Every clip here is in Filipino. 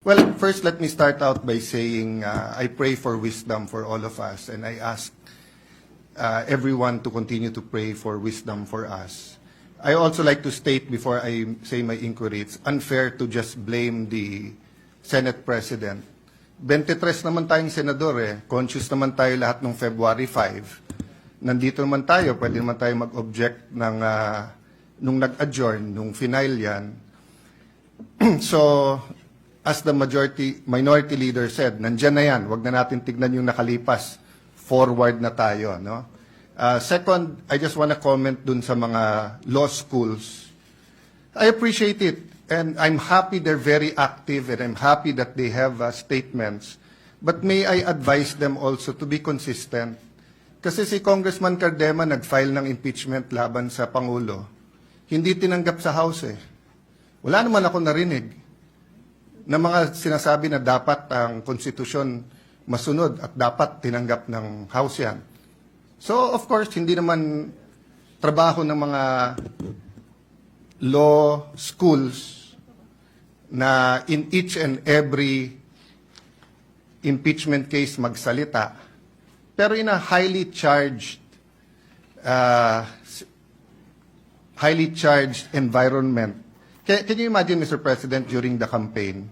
Well, first let me start out by saying I pray for wisdom for all of us, and I ask everyone to continue to pray for wisdom for us. I also like to state before I say my inquiry, it's unfair to just blame the Senate President. 23 naman tayong senador conscious naman tayo lahat ng February 5. Nandito naman tayo, pwede naman tayo mag-object ng nung nag-adjourn, nung final yan. So, as the minority leader said, nandyan na yan, wag na natin tignan yung nakalipas, forward na tayo, no? Second, I just want to comment dun sa mga law schools. I appreciate it, and I'm happy they're very active, and I'm happy that they have statements. But may I advise them also to be consistent? Kasi si Congressman Cardema nag-file ng impeachment laban sa Pangulo. Hindi tinanggap sa House Wala naman ako narinig na mga sinasabi na dapat ang konstitusyon masunod at dapat tinanggap ng House yan. So, of course, hindi naman trabaho ng mga law schools na in each and every impeachment case magsalita. Pero in a highly charged environment. Can you imagine, Mr. President, during the campaign,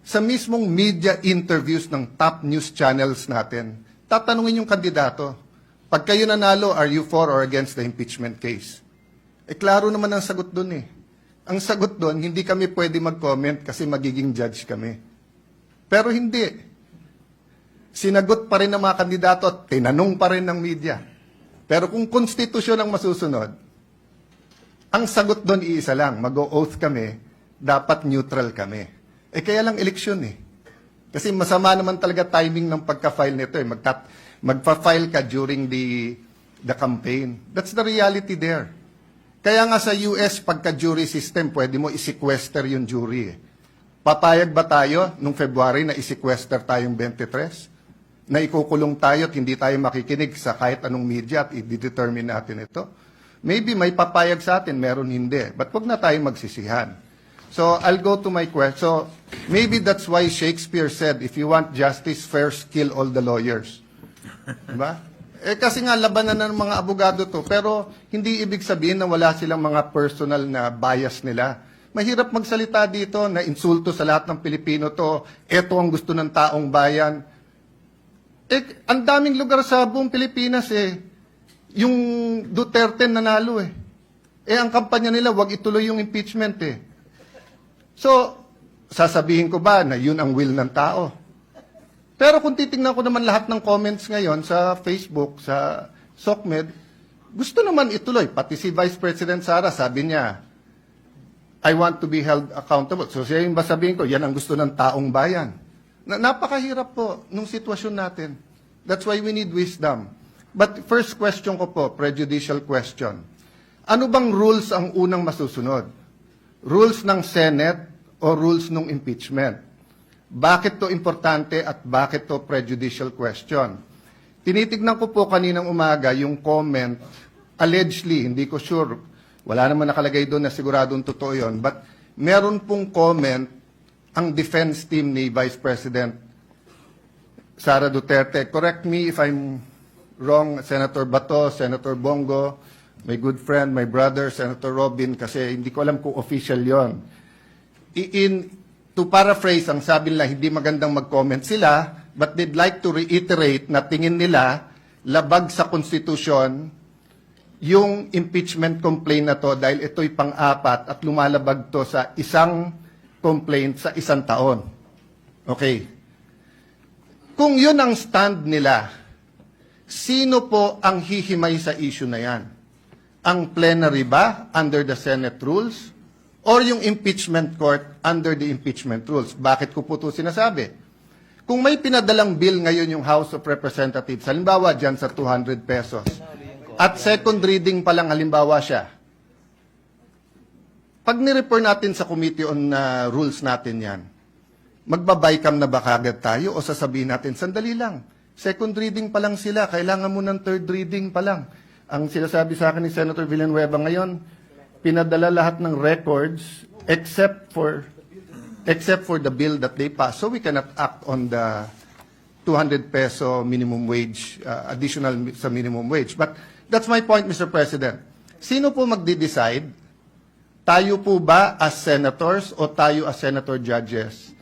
sa mismong media interviews ng top news channels natin, tatanungin yung kandidato, pag kayo nanalo, are you for or against the impeachment case? Klaro naman ang sagot dun Ang sagot dun, hindi kami pwede mag-comment kasi magiging judge kami. Pero hindi. Sinagot pa rin ng mga kandidato at tinanong pa rin ng media. Pero kung konstitusyon ang masusunod, ang sagot doon iisa lang, mag-o-oath kami, dapat neutral kami. Kaya lang eleksyon Kasi masama naman talaga timing ng pagka-file nito magpa-file ka during the campaign. That's the reality there. Kaya nga sa US, pagka-jury system, pwede mo i-sequester yung jury Papayag ba tayo nung February na i-sequester tayong 23? Na ikukulong tayo at hindi tayo makikinig sa kahit anong media at i-determine natin ito? Maybe may papayag sa atin, meron hindi. But wag na tayong magsisihan. So, I'll go to my question. So, maybe that's why Shakespeare said, if you want justice, first kill all the lawyers. Diba? Kasi nga, labanan ng mga abogado to. Pero, hindi ibig sabihin na wala silang mga personal na bias nila. Mahirap magsalita dito na insulto sa lahat ng Pilipino to. Ito ang gusto ng taong bayan. Ang daming lugar sa buong Pilipinas yung Duterte nanalo ang kampanya nila, wag ituloy yung impeachment So, sasabihin ko ba na yun ang will ng tao? Pero kung titingnan ko naman lahat ng comments ngayon sa Facebook, sa SOCMED, gusto naman ituloy. Pati si Vice President Sara, sabi niya, I want to be held accountable. So siya yung ba sabihin ko, yan ang gusto ng taong bayan. Napakahirap po nung sitwasyon natin. That's why we need wisdom. But first question ko po, prejudicial question. Ano bang rules ang unang masusunod? Rules ng Senate o rules ng impeachment? Bakit to importante at bakit to prejudicial question? Tinitignan ko po kaninang umaga yung comment, allegedly, hindi ko sure, wala naman nakalagay doon na siguradong totoo yun, but meron pong comment ang defense team ni Vice President Sara Duterte. Correct me if I'm wrong, Senator Bato, Senator Bongo, my good friend, my brother, Senator Robin, kasi hindi ko alam kung official yon. To paraphrase, ang sabi nila, hindi magandang mag-comment sila, but they'd like to reiterate na tingin nila labag sa konstitusyon yung impeachment complaint na to dahil ito'y pang-apat at lumalabag to sa isang complaint sa isang taon. Okay. Kung yun ang stand nila, sino po ang hihimay sa issue na yan? Ang plenary ba under the Senate rules? Or yung impeachment court under the impeachment rules? Bakit ko po ito sinasabi? Kung may pinadalang bill ngayon yung House of Representatives, halimbawa dyan sa 200 pesos, at second reading pa lang halimbawa siya, pag ni-refer natin sa Committee on Rules natin yan, magbabaycam na ba kagad tayo o sasabihin natin, sandali lang, second reading pa lang sila, kailangan mo ng third reading pa lang. Ang sinasabi sa akin ni Senator Villanueva ngayon, pinadala lahat ng records except for except for the bill that they passed. So we cannot act on the 200 peso minimum wage, additional sa minimum wage. But that's my point, Mr. President. Sino po magde-decide? Tayo po ba as senators o tayo as senator judges?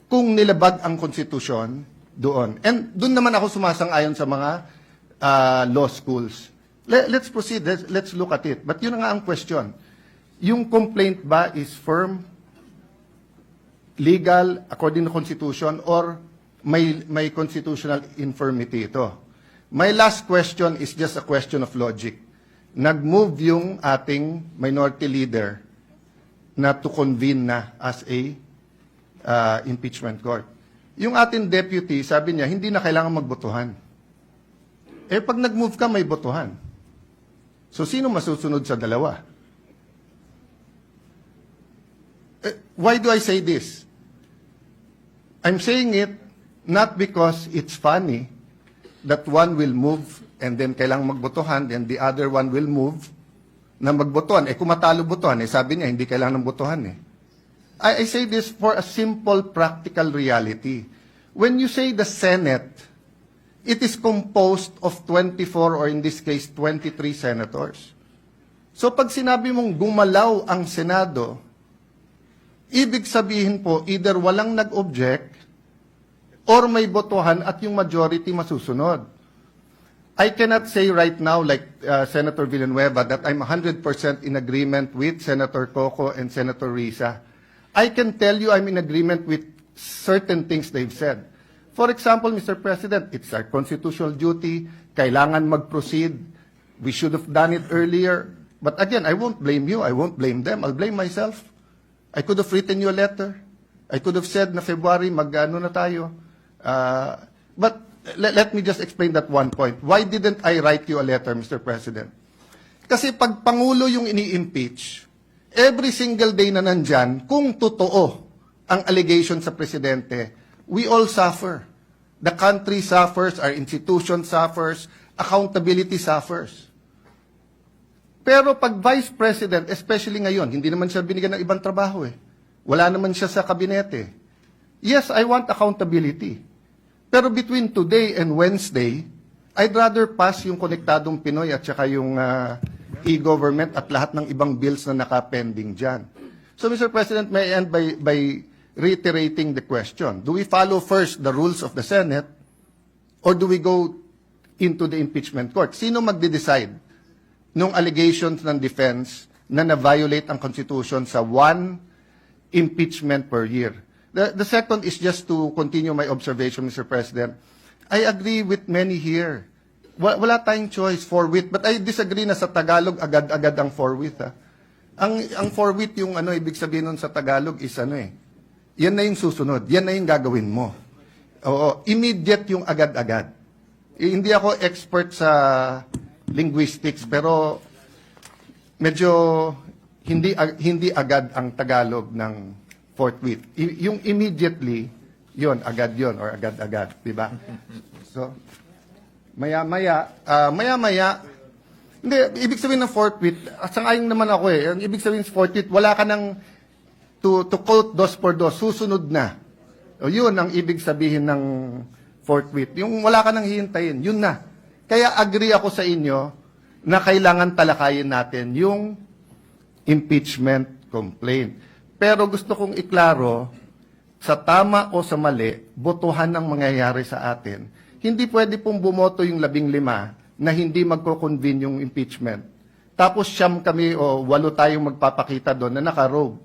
Kung nilabag ang konstitusyon doon. And doon naman ako sumasang-ayon sa mga law schools. Let's proceed. Let's look at it. But yun na nga ang question. Yung complaint ba is firm, legal, according to Constitution, or may constitutional infirmity ito? My last question is just a question of logic. Nag-move yung ating minority leader na to convene na as a impeachment court. Yung ating deputy, sabi niya, hindi na kailangan magbotohan. Eh, pag nag-move ka, may botohan. So, sino masusunod sa dalawa? Why do I say this? I'm saying it not because it's funny that one will move and then kailangang magbotohan, then the other one will move na magbotohan. Eh, kung matalo botohan, eh, sabi niya, hindi kailangan ng botohan eh. I say this for a simple practical reality. When you say the Senate, it is composed of 24 or in this case 23 senators. So pag sinabi mong gumalaw ang Senado, ibig sabihin po either walang nag-object or may botohan at yung majority masusunod. I cannot say right now like Senator Villanueva that I'm 100% in agreement with Senator Coco and Senator Risa. I can tell you I'm in agreement with certain things they've said. For example, Mr. President, it's our constitutional duty. Kailangan mag-proceed. We should have done it earlier. But again, I won't blame you. I won't blame them. I'll blame myself. I could have written you a letter. I could have said na February, mag-ano na tayo. But let me just explain that one point. Why didn't I write you a letter, Mr. President? Kasi pag Pangulo yung ini-impeach, every single day na nandyan, kung totoo ang allegation sa Presidente, we all suffer. The country suffers, our institution suffers, accountability suffers. Pero pag Vice President, especially ngayon, hindi naman siya binigyan ng ibang trabaho eh. Wala naman siya sa kabinete. Yes, I want accountability. Pero between today and Wednesday, I'd rather pass yung Konektadong Pinoy at saka yung e-government at lahat ng ibang bills na nakapending dyan. So, Mr. President, may I end by reiterating the question. Do we follow first the rules of the Senate or do we go into the impeachment court? Sino magde-decide nung allegations ng defense na na-violate ang Constitution sa one impeachment per year? The second is just to continue my observation, Mr. President. I agree with many here. Wala tayong choice, forthwith. But I disagree na sa Tagalog, agad-agad ang forthwith. Ang forthwith, yung ibig sabihin nun sa Tagalog is yan na yung susunod. Yan na yung gagawin mo. Oo, immediate yung agad-agad. Hindi ako expert sa linguistics, pero medyo hindi agad ang Tagalog ng forthwith. Yung immediately, yon agad yon or agad-agad, di ba? So, maya-maya, hindi, ibig sabihin ng forthwith, sang-ayon naman ako eh. Ang ibig sabihin ng forthwith, wala ka ng to quote dos por dos, susunod na. O yun ang ibig sabihin ng forthwith. Yung wala ka nang hihintayin, yun na. Kaya agree ako sa inyo na kailangan talakayin natin yung impeachment complaint. Pero gusto kong iklaro, sa tama o sa mali, botohan ang mangyayari sa atin. Hindi pwede pong bumoto yung 15 na hindi magko-convene yung impeachment. Tapos 9 kami o 8 tayong magpapakita doon na naka-robe.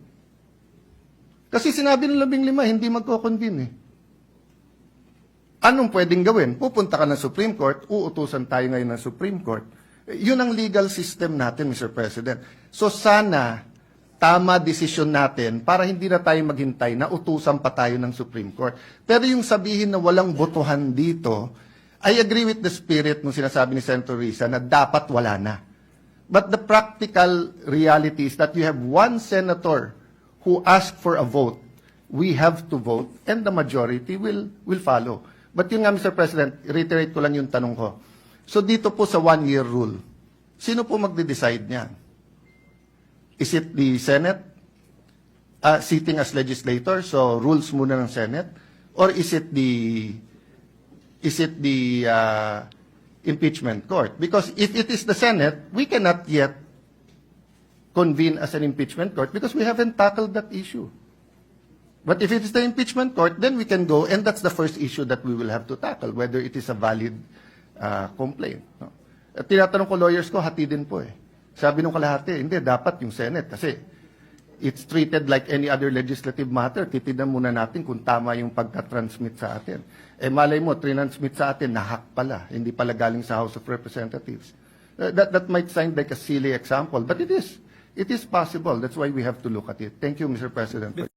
Kasi sinabi ng 15, hindi magko-convene eh. Anong pwedeng gawin? Pupunta ka ng Supreme Court, uutusan tayo ngayon ng Supreme Court. Yun ang legal system natin, Mr. President. So sana, tama desisyon natin para hindi na tayo maghintay na utusan pa tayo ng Supreme Court. Pero yung sabihin na walang botohan dito, I agree with the spirit nung sinasabi ni Senator Risa na dapat wala na. But the practical reality is that you have one senator who ask for a vote, we have to vote, and the majority will follow. But yun nga, Mr. President, reiterate ko lang yung tanong ko. So dito po sa one-year rule, sino po magde-decide niyan? Is it the Senate sitting as legislator, so rules muna ng Senate, or is it the impeachment court? Because if it is the Senate, we cannot yet convene as an impeachment court because we haven't tackled that issue. But if it is the impeachment court, then we can go, and that's the first issue that we will have to tackle, whether it is a valid complaint. No? At tinatanong ko lawyers ko, hati din po eh. Sabi nung kalahati, hindi, dapat yung Senate kasi it's treated like any other legislative matter. Titignan muna natin kung tama yung pagka-transmit sa atin. Eh malay mo, transmit sa atin, na-hack pala. Hindi pala galing sa House of Representatives. That might sound like a silly example, but it is. It is possible. That's why we have to look at it. Thank you, Mr. President.